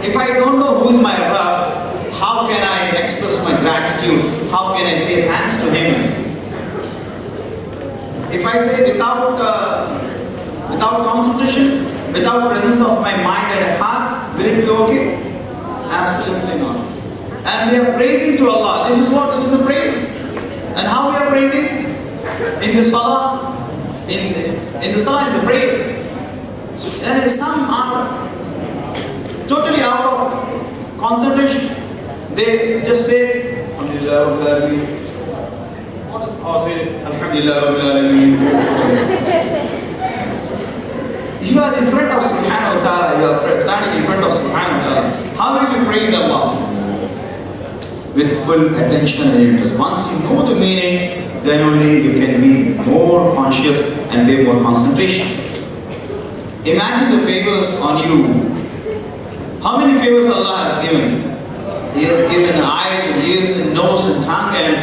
If I don't know who is my Rabb, how can I express my gratitude? How can I pay thanks to Him? If I say without concentration, without presence of my mind and heart, will it be okay? Absolutely not. And we are praising to Allah. This is the praise. And how we are praising? In the salah, in the salah, in the praise. There is some are totally out of concentration. They just say, Alhamdulillah Rabbil Alameen. Or say, Alhamdulillah Rabbil Alameen. You are in front of Subhanahu wa Ta'ala, you are standing in front of Subhanahu wa Ta'ala. How will you praise Allah? With full attention and interest. Once you know the meaning, then only you can be more conscious and pay more concentration. Imagine the favors on you. How many favors Allah has given? He has given eyes and ears and nose and tongue and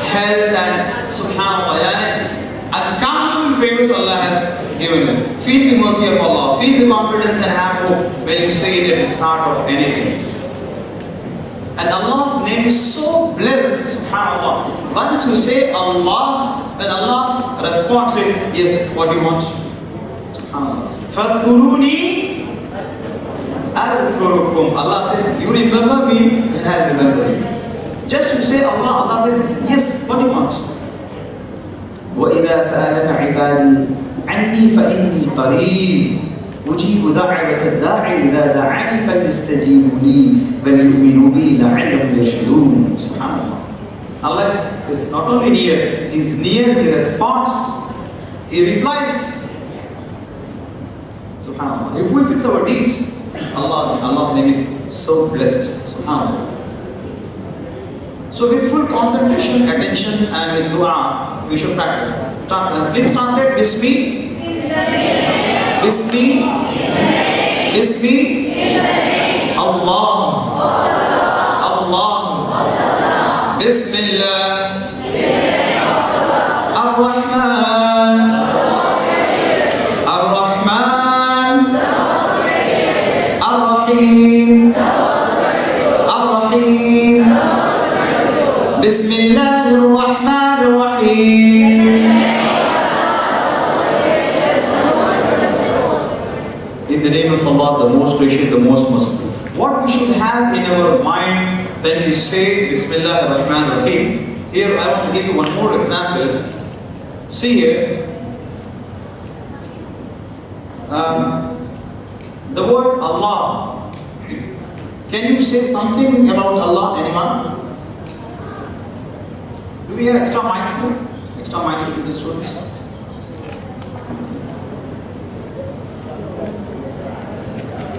health and subhanahu wa ta'ala. Uncountable favors Allah has given you. Feel the mercy of Allah. Feel the confidence and have hope when you say it at the start of anything. And Allah's name is so blessed, subhanAllah. Once you say Allah, then Allah responds with, yes, what do you want? SubhanAllah. فَاذْكُرُونِي أَذْكُرُكُمْ. Allah says, you remember me, then I'll remember you. Just to say Allah, Allah says, yes, what do you want? وَإِذَا سَأَلَكَ عِبَادِي عَنِّي فَإِنِّي قَرِيبٌ أجيب دعوة الداعي إذا دعاني فليستجيبوا لي وليؤمنوا بي لعلهم يرشدون. Subhanallah. Allah is not only near, He is near, He responds, He replies. Subhanallah. If it's our deeds, Allah's name is so blessed. Subhanallah. So with full concentration, attention and with dua, we should practice. Please translate Bismi. Bismi, Allah, Allah, Bismillah, Ar-Rahman, Ar-Rahman, Ar-Rahim, Ar-Rahim, Bismillah Ar-Rahman Ar-Rahim. In the name of Allah, the most gracious, the most merciful. What we should have in our mind when we say Bismillah ar-Rahman ar-Rahim. Here I want to give you one more example. See here. The word Allah. Can you say something about Allah, anyone? Do we have extra mics here? Extra mics for the students?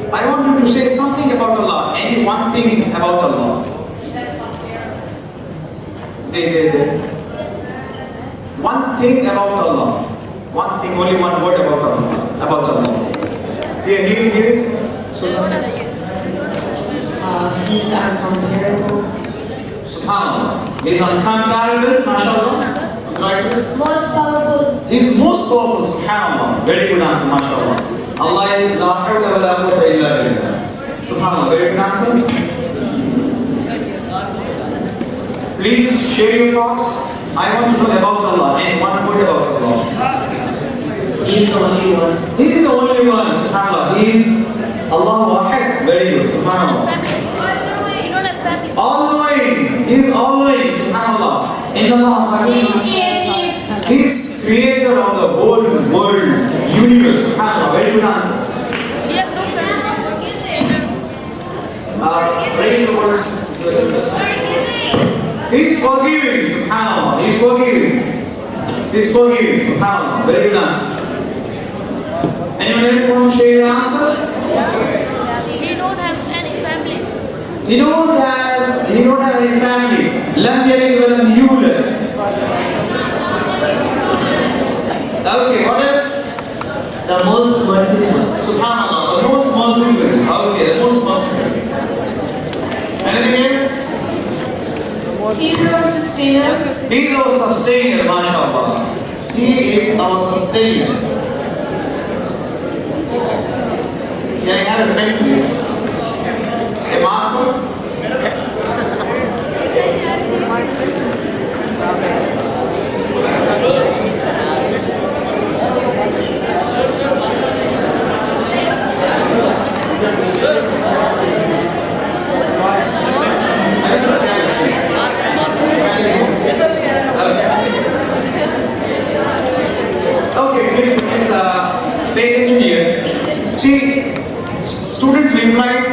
I want you to say something about Allah. Any one thing about Allah. One thing about Allah. One thing, only one word about Allah. About Allah. Here. He's uncomparable. Subhanallah. He's uncomparable, mashallah. Right? Most powerful. He's most powerful, subhanallah. Very good answer, mashallah. Allah is la hawla wa la quwwata illa billah. Subhanallah, very good answer. Please share your thoughts. I want to know about Allah and one word about Allah. He is the only one. He is the only one, subhanallah. He is Allah Wahid. Very good, subhanallah. You don't have family. All-knowing. He is all-knowing, subhanallah. In Allah, He is creator of the whole world, universe. SubhanAllah, very good answer. You have no family. Praise the words. He is forgiving, subhanAllah. He is forgiving. He is forgiving, subhanAllah. Very good answer. Anyone else want to share your answer? He don't have any family. He don't have any family. Lam yalid wa lam yulad. Okay, what else? The most merciful. Subhanallah, the most merciful. Okay, the most merciful. Anything else? He is our sustainer. He is our sustainer, mashallah. He is our sustainer. Can I have a pen, please? Okay, Marco. Okay, please, pay attention here. See, students replied,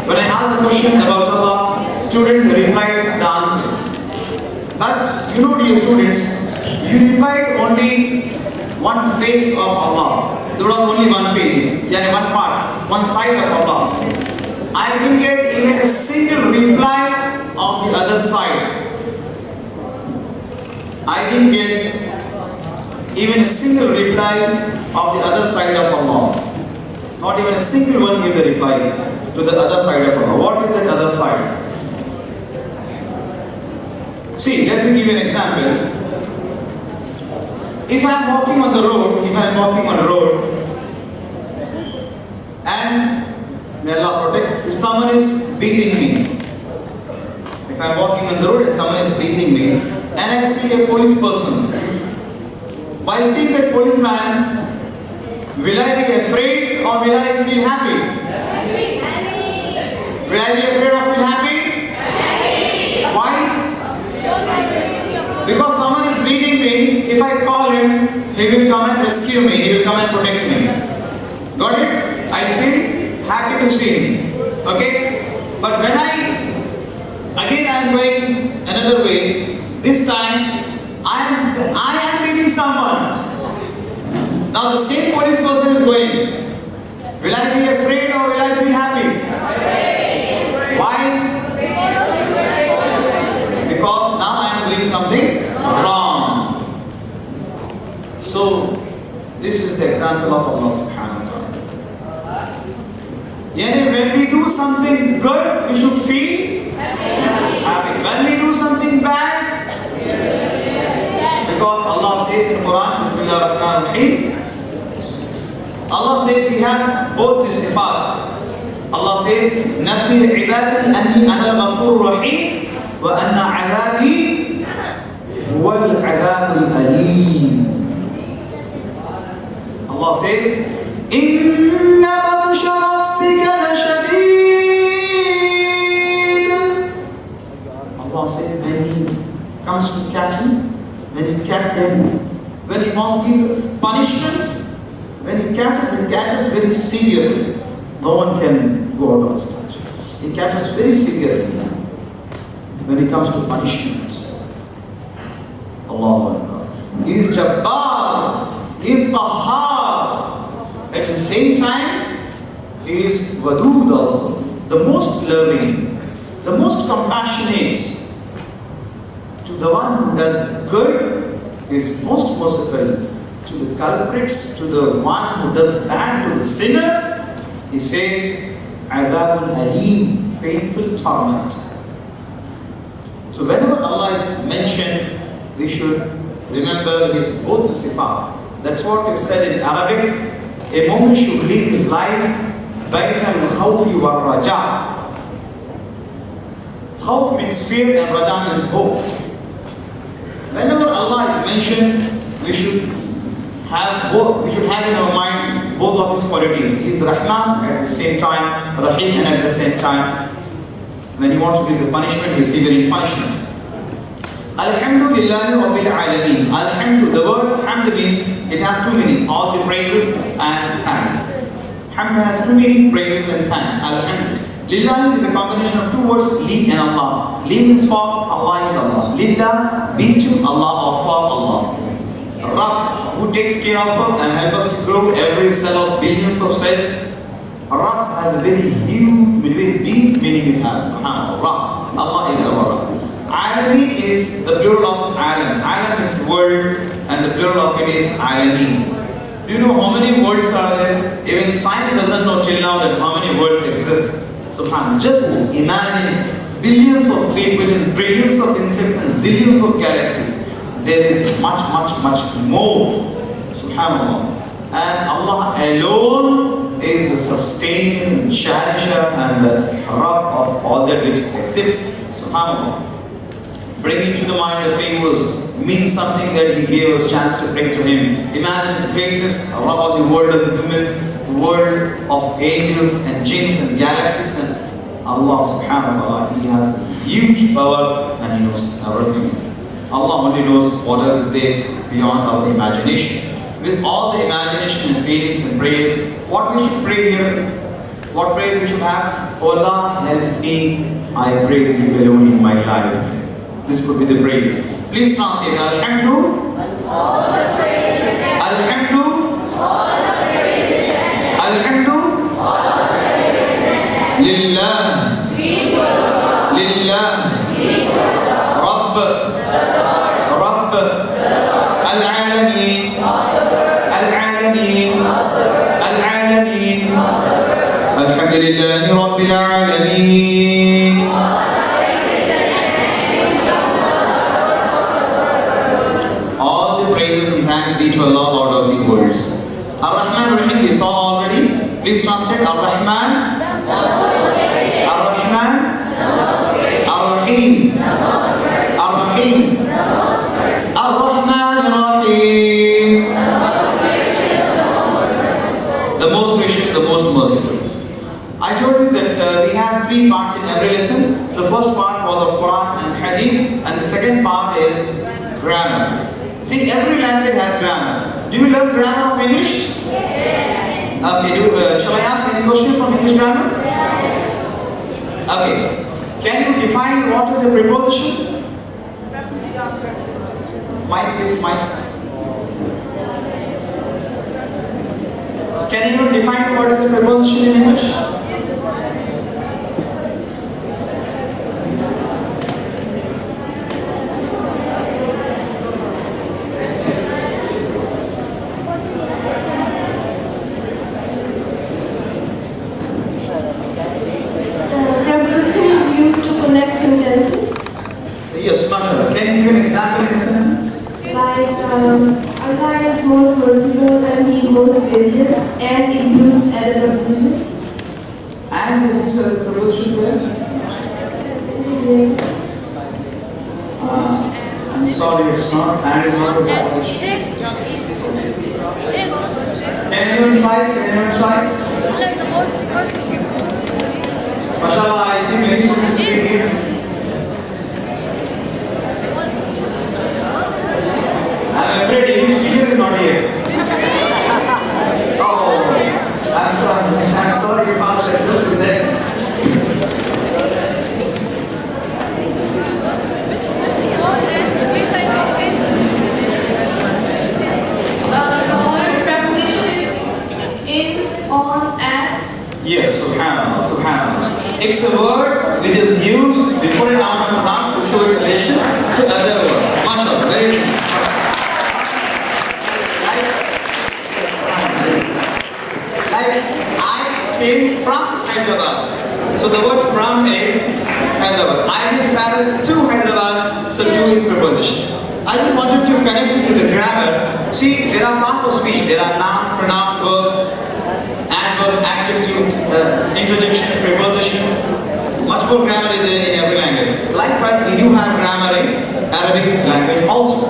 when I asked the question about Allah, students replied the answers. But, you know, dear students, you replied only one face of Allah. There was only one face, yani one part, one side of Allah. I didn't get even a single reply of the other side. I didn't get even a single reply of the other side of Allah. Not even a single one gave the reply to the other side of Allah. What is that other side? See, let me give you an example. If I am walking on the road, and may Allah protect, if someone is beating me, if I am walking on the road and someone is beating me, and I see a police person, by seeing that policeman, will I be afraid or will I feel happy? Will I be afraid or feel happy? Why? Because someone is beating me, if I call him, he will come and rescue me, he will come and protect me. Got it? I feel happy to see him. Okay? But when I am going another way, this time I am meeting someone. Now the same police person is going. Will I be afraid or will I feel happy? Why? Because now I am doing something wrong. So this is the example of Allah subhanahu wa ta'ala. Yani when we do something good, we should feel happy. When we do something bad, because Allah says in Quran, Bismillah ar-Rahman ar-Rahim, Allah says He has both the sifat. Allah says, Nabbi ibadi anni ana al-ghafur rahim wa anna adhabi huwa al-adhab al-alim. Allah says, Inna batsha rabbika lashadid. Allah says, when He comes to catch him, when He catches him, when He wants to give punishment, when He catches very severely. No one can go out of His touch. He catches very severely when it comes to punishment. Allahu Akbar. He is Jabbar. He is Qahhar. At the same time, He is Wadud also. The most loving, the most compassionate. To the one who does good, He is most merciful. To the culprits, to the one who does bad, to the sinners, He says, Adhabun Alim, painful torment. So whenever Allah is mentioned, we should remember His both the sifat. That's what is said in Arabic. A moment should live his life bayna al-khawfi wa raja. Khawf means fear and raja means hope. Whenever Allah is mentioned, we should have in our mind both of His qualities. He is Rahman at the same time, Rahim, and at the same time, when He wants to give the punishment, He is severe punishment. Alhamdulillahi Rabbil Alameen. Alhamdu, the word Hamd means, it has two meanings, all the praises and thanks. Hamd has two meanings, praises and thanks. Alhamdu. Lillahi is a combination of two words, Li and Allah. Li means for, Allah is Allah. Lillah, be to Allah or for Allah. Rabb, who takes care of us and helps us to grow every cell of billions of cells. Rabb has a very huge, very deep meaning it has. SubhanAllah. Rabb. Allah is our Rabb. Alameen is the plural of Alam. Alam is world and the plural of it is Alameen. Do you know how many words are there? Even science doesn't know till now that how many words exist. SubhanAllah. Just imagine billions of people and trillions of insects and zillions of galaxies. There is much more. SubhanAllah. And Allah alone is the sustaining, cherisher and the Rabb of all that which exists. Subhanallah. Bringing to the mind the famous means something that He gave us chance to bring to Him. Imagine His greatness, Rabb of the world of humans, the world of angels and jinns and galaxies, and Allah subhanahu wa ta'ala, He has huge power and He knows everything. Allah only knows what else is there beyond our imagination. With all the imagination and feelings and prayers, what we should pray here? What prayer we should have? Oh Allah, help me, I praise You alone in my life. This would be the prayer. Please translate. Alhamdu. Alhamdu. Alhamdu. Lillah. Lillah. Rabb. Rabb. Al-Alameen. Al-Alameen. Al-Alameen. Alhamdulillahi Rabbil Alameen. Thanks be to Allah, Lord of the worlds. Ar-Rahman Ar-Rahim we saw already. Please translate. Ar-Rahman. Ar-Rahman. Ar-Rahim. Ar-Rahim. Ar-Rahman Ar-Rahim. The most gracious, the most merciful. I told you that we have 3 parts in every lesson. The first part was of Quran and Hadith, and the second part is grammar. See, every language has grammar. Do you learn grammar of English? Yes. Okay, shall I ask any question from English grammar? Yes. Okay. Can you define what is a preposition? Mike, please, Mike. Can you define what is a preposition in English? Yes, mashallah. Can you give an example in a sentence? Like, Allah is most merciful and He is most gracious and is used as a preposition. And is used as a preposition where? I'm sorry, it's not. And is not a preposition. Yes. Can anyone try? Can anyone try? Mashallah, I see many students speaking. I'm afraid English teacher is not here. Oh, I'm sorry, Pastor, it was there. The word preposition is in, on, at. Yes, subhanallah, subhanallah. It's a word which is used before a noun and pronoun to show its relation to other word. Mashallah, very good. Like, I came from Hyderabad. So the word from is Hyderabad. I will travel to Hyderabad, so to is preposition. I just wanted to connect it to the grammar. See, there are parts of speech. There are noun, pronoun, verb, adverb, adjective, interjection, preposition. Much more grammar is there in every language. Likewise, we do have grammar in Arabic language also.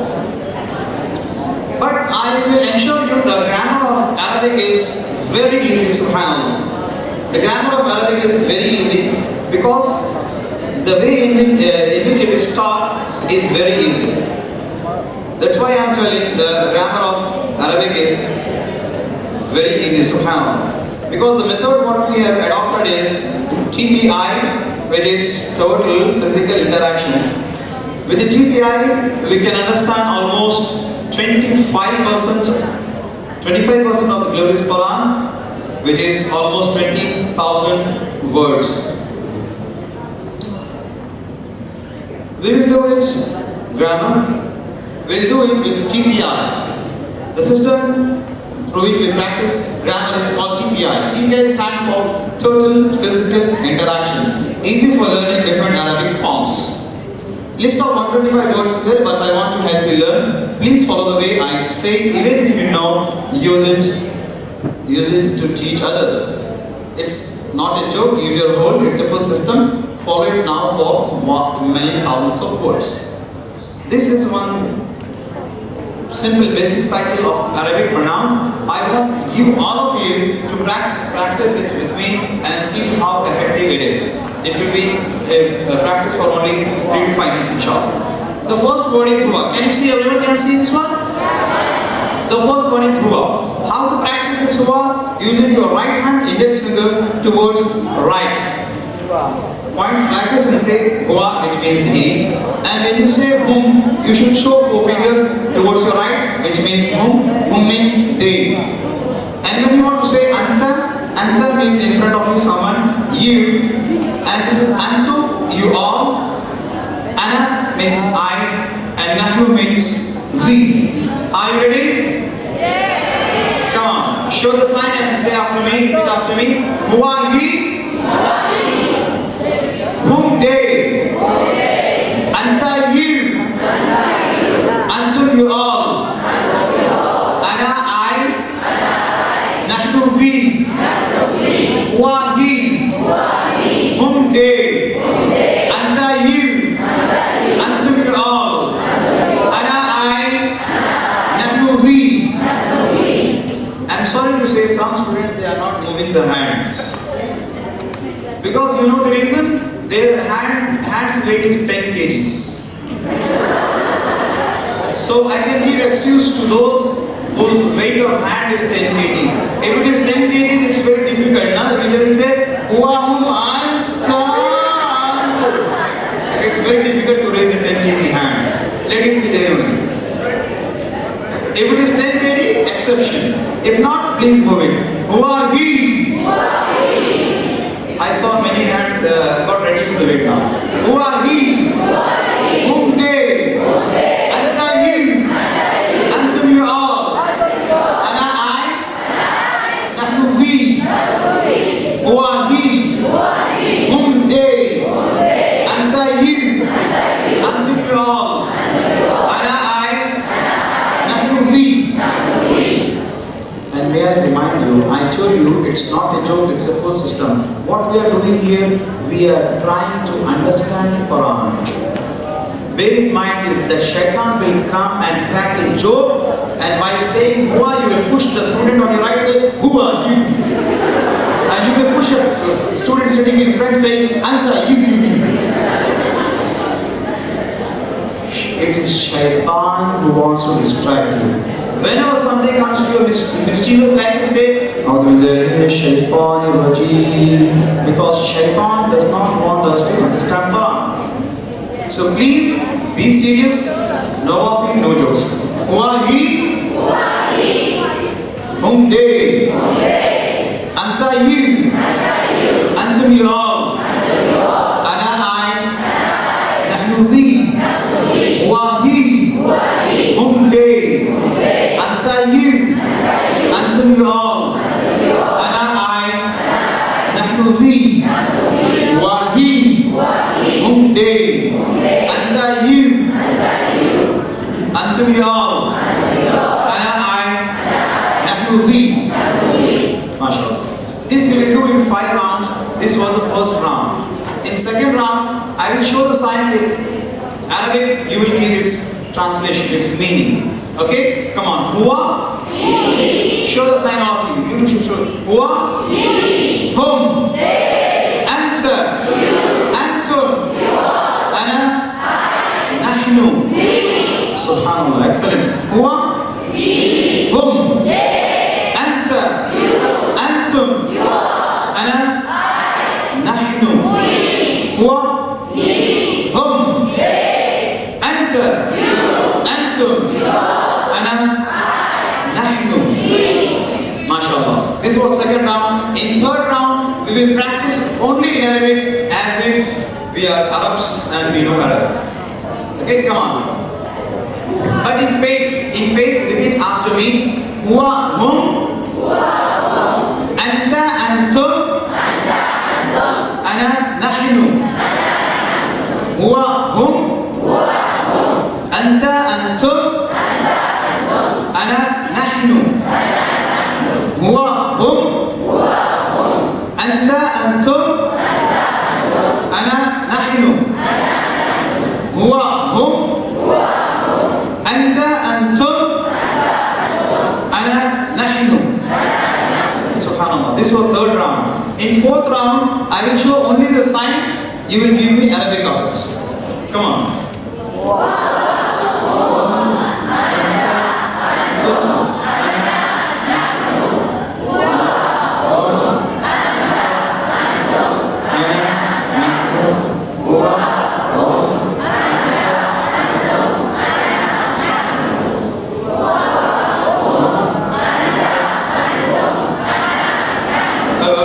But I will ensure you the grammar of Arabic is very easy, subhanAllah. The grammar of Arabic is very easy because the way in which it is taught is very easy. That's why I am telling the grammar of Arabic is very easy, subhanAllah. Because the method what we have adopted is TPI, which is total physical interaction. With the TPI, we can understand almost 25% of the glorious Quran, which is almost 20,000 words. We will do it grammar. We will do it with TPI. The system through which we practice grammar is called TPI. TPI stands for Total Physical Interaction. Easy for learning different Arabic forms. List of 125 words is there, but I want to help you learn. Please follow the way I say. Even if you know, use it use it to teach others. It's not a joke, use your whole, it's a full system. Follow it now for many thousands of words. This is one simple basic cycle of Arabic pronouns. I want you, all of you, to practice it with me and see how effective it is. It will be a practice for only 3 to 5 minutes inshallah. The first word is huwa. Can you see, everyone can see this one? The first one is huwa. How to practice this huwa? Using your right hand index finger towards right. Point like this and say huwa, which means he. And when you say hum, you should show 4 fingers towards your right, which means hum. Hum means they. And when you want to say anta, anta means in front of you someone, you. And this is antum, you all. Ana means I. And nahnu means we. Are you ready? Yes. Come on, show the sign and say after me, repeat after me. Huwa he. Hum they. Anta you. Antum you all. Ana I. Nahnu we. Huwa he. Hum they. Anta you. Antum you all. Ana I. Nahnu we. I'm sorry to say some students, they are not moving the hand. Because you know the reason? Their hand's weight is 10 kgs. So I can give excuse to those whose weight of hand is 10 kg. If it is 10 kgs, it's very difficult. Now we will say, it's very difficult to raise a 10 kg hand. Let it be there only. If it is 10 kg, exception. If not, please move it. Huwa he. I saw many hands got ready to the weight now. Huwa he. Hum they. Anta you. Antum you all. Ana I. Nahnu we. Huwa he. Hum they. Anta you. Antum you all. Ana I. Nahnu we. And may I remind you, I told you it's not a joke, it's a full system. What we are doing here, we are trying to understand Quran. Bear in mind that shaitan will come and crack a joke, and while saying huwa, you will push the student on your right, say huwa, you. And you will push a student sitting in front saying anta, you. It is shaitan who wants to distract you. Whenever something comes to you mischievous like this, say because shaitan does not want us to understand Quran. So please be serious, no laughing, no jokes. Huwa he. Hum they. Anta you. Antum you all. Ana I. Nahnu we. Huwa he. Hum they. Anta you. Antum you all. Ana I. Nahnu we. Huwa he. Hum they. Anta you. Antum you all. Ana I. Nahnu we. MashaAllah. This we will do in 5 rounds. This was the first round. In second round, I will show the sign with Arabic. You will give its translation, its meaning. Okay? Come on. Huwa. He. Show the sign of you. You too should show. Huwa. He. Hum. They. Anta. You. Antum. You. Ana. I. Nahnu. We. Subhanallah. Excellent. Huwa. He. Hum. They. Anta. You. Antum. You. Ana. I. Nahnu. We. Huwa. He. Hum. They. Anta. You. Antum. You. MashaAllah. This was second round. In third round, we will practice only in Arabic as if we are Arabs and we know Arabic. Okay, come on. But in pace, repeat after me. Huwa hum. Anta antum. Ana nahnu. Huwa hum. Anta antum. Ana nahnu. Huwa hum. Anta, antum, ana, nahnu. Subhanallah. This was third round. In fourth round, I will show only the sign. You will give me Arabic of it. Come on.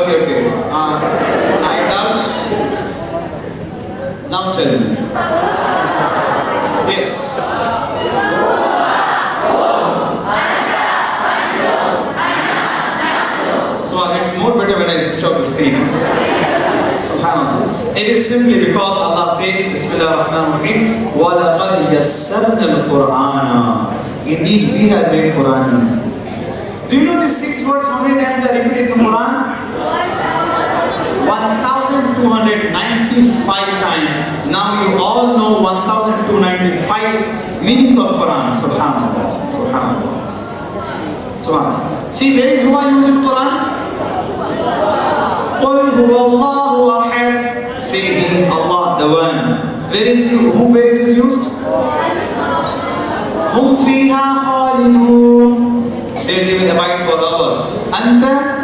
Okay. I doubt. Now tell me. Yes. So it's more better when I switch off the screen. Subhanallah. It is simply because Allah says, Bismillah ar-Rahman ar-Rahim, وَلَقَدْ يَسَّرْنَا الْقُرْآنَ. Indeed, we have made Quran easy. Do you know these 6 words, how many times are repeated in the Quran? 1295 times. Now you all know 1295 meanings of Quran. Subhanallah. Subhanallah. Subhanallah. See, where is Huwa used in Quran? Qul huwa Allahu ahad. Say He is Allah, the one. Where is you? Where it is used? Hum fiha khalidun. They will abide forever. Anta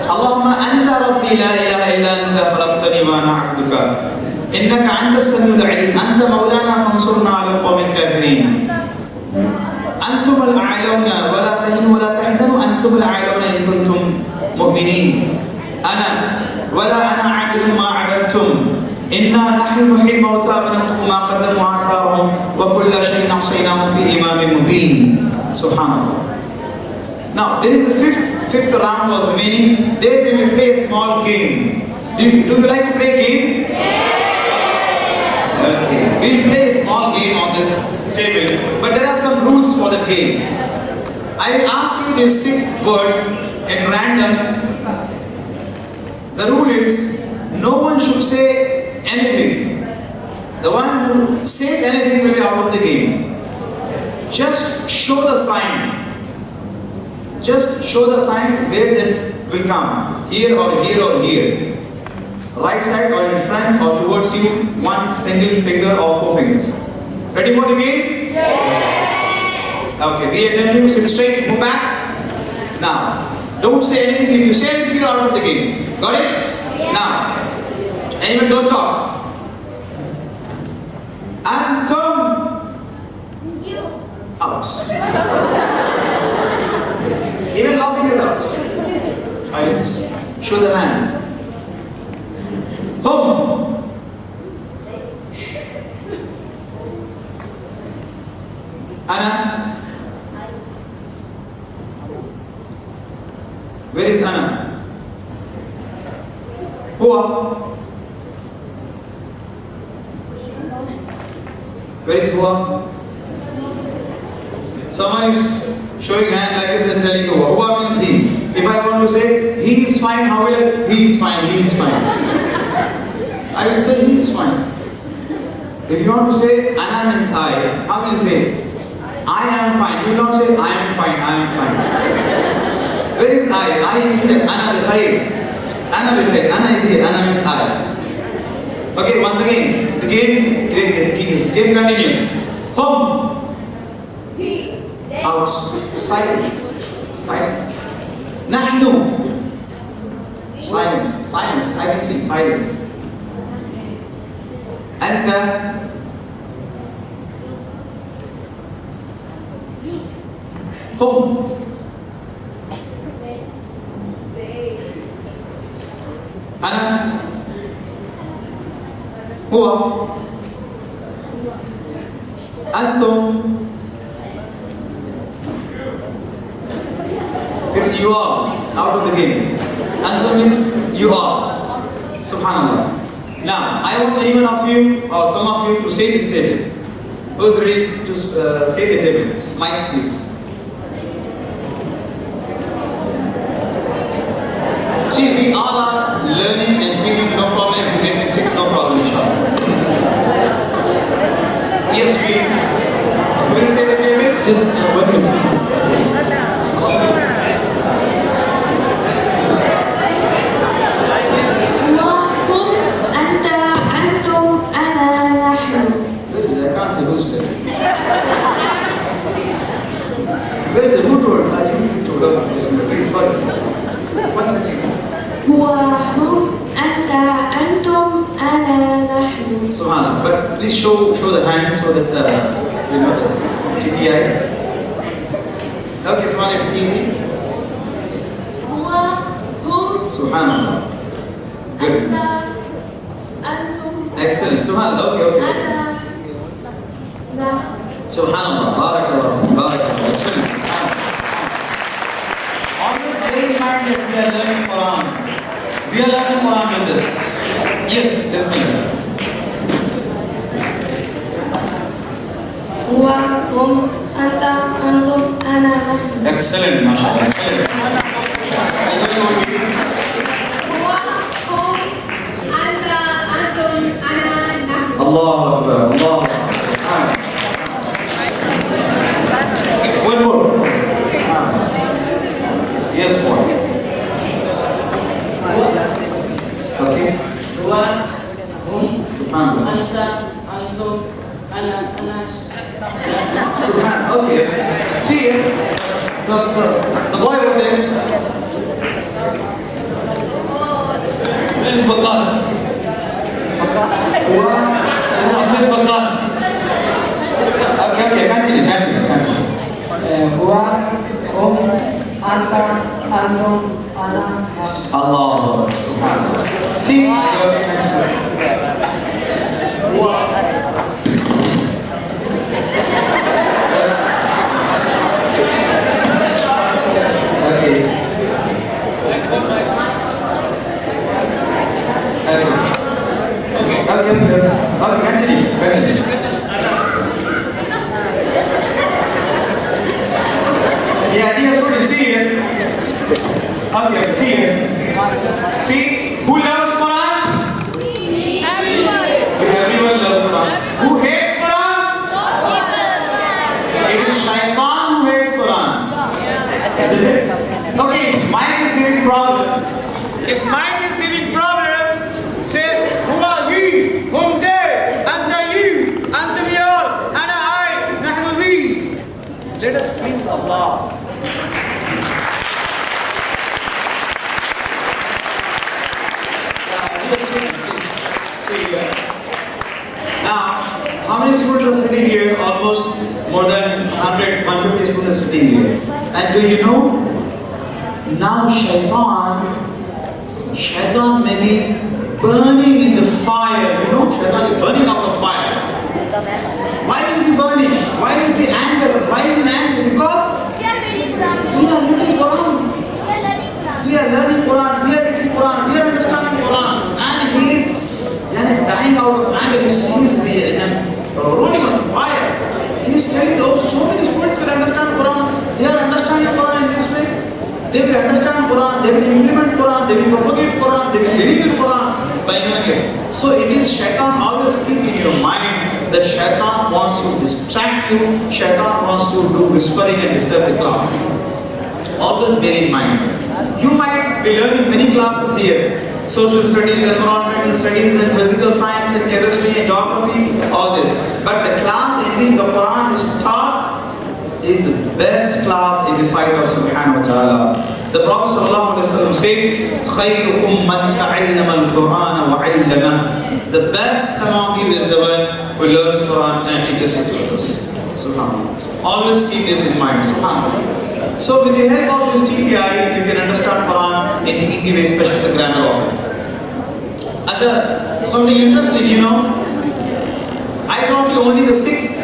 اللهم أنت ربي لا إله إلا أنت خلقتني وأنا عبدك إنك أنت السميع العليم أنت مولانا فانصرنا على القوم الكافرين أنتم الأعلون ولا تهنوا ولا تحزنوا أنتم الأعلون إن كنتم مؤمنين أنا ولا أنا عابد ما عبدتم إنا نحن نحيي الموتى ونكتب ما قدموا آثارهم وكل شيء أحصيناه في إمام مبين سبحان الله. Now there is the fifth round was remaining. There we will play a small game. Do you like to play a game? Yes. Okay. We will play a small game on this table, but there are some rules for the game. I will ask you these 6 words in random. The rule is no one should say anything. The one who says anything will be out of the game. Just show the sign. Just show the sign where that will come. Here or here or here. Right side or in front or towards you. One single finger or 4 fingers. Ready for the game? Yes! Okay, be attentive, sit straight, move back. Now, don't say anything. If you say anything, you're out of the game. Got it? Yes. Now, anyone don't talk. Antum. You. Out. Even laughing is out. Silence. Show the hand. Home. Anna. Where is Anna? Hua. Where is Hua? Someone is showing hand like this and telling you Hua means he. If I want to say he is fine, how will I? He is fine, he is fine. I will say he is fine. If you want to say Anna means I, how will you say? I am fine. You will not say I am fine, I am fine. Where is I? I is here. Anna will hide. Anna will hide. Anna is here. Anna means I. Okay, once again, the game continues. Home. House. Silence. Silence. Nahnu. Silence. Silence. I can see silence. Anta. Home. Ana. Huwa. Antum. It's you are out of the game. Antum is you are. Subhanallah. Now, I want any one of you or some of you to say this table. Who's ready to say the table? Mics, please. See, we all are learning and thinking, no problem. If you make mistakes, no problem, inshallah. Yes, please. Just work with me. وهم أنت أنتم أنا نحن. I can't say who's there. Where is the root word? I didn't to learn this one. Please, sorry. One second. وهم أنت أنتم أنا نحن. Subhanallah. But please show the hand so that you know the GTI. Okay, Subhanallah, it's easy. وهم Subhanallah. Good. أنت أنتم Excellent. Subhanallah. Okay. أنا نحن. Subhanallah. Barakallah. Barakallah. Excellent. Always bear in mind that we are learning Quran. We are learning Quran with this. Yes, this thing. وهم أنت أنتم أنا نحن. Excellent, mashallah. Excellent. وهم أنت أنتم أنا نحن. Allah Akbar. Allah Akbar. One more. Yes, boy. Okay. Subhanallah. Subhanallah. Okay. See the boy over there. This is Bakas. This is Bakas. Okay. Continue. Huwa, hum, anta, antum, ana, nahnu. Allah. Subhanallah. See. Okay. Continue. Yeah, dear students, see here. Okay, see here. See, who loves Quran? Everyone loves Quran. Who hates Quran? It is Shaitan who hates Quran. Isn't it? Okay, mind is giving problem. If mind is giving problem, say, who are we? Whom they? Anta you, Anta biyar, Ana I, Nahnu we. Let us please Allah. Now, how many students are sitting here? Almost more than 100, 150 students sitting here. And do you know? Now Shaitan may be burning in the fire. You know, Shaitan is burning out of fire. Why is he burning? Why is he angry? Why is he angry? Because we are reading Quran. We are learning Quran. We are reading Quran. We are understanding Quran. And he is dying out of anger. He is rolling on the fire. He is telling those so many students will understand Quran. They are understanding Quran in this way. They will understand Quran. They will implement Quran. They will propagate Quran. They will believe in Quran by knowing it. So it is Shaitan always keep in your mind that Shaitan wants to distract you. Shaitan wants to do whispering and disturb the class. Always bear in mind. You might be learning many classes here. Social studies, environmental studies, and physical science, and chemistry, and geography, all this. But the class in which the Quran is taught is the best class in the sight of Subhanahu wa Ta'ala. The Prophet ﷺ says, خَيْرُكُمْ مَنْ تَعَلَّمَ الْقُرْآنَ وَعَلَّمَهُ. The best among you is the one who learns Quran and teaches it to others. Subhanallah. Always keep this in mind. Subhanallah. So with the help of this TPI, you can understand Quran in the easy way, especially the grammar of it. Acha, something interesting, you know. I taught you only the six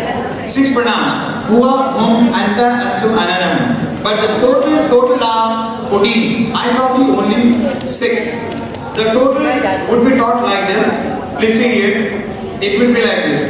pronouns. Huwa, hum, anta, antum, ana, nahnu. But the total are 14. I taught you only 6. The total would be taught like this. Please see here. It will be like this.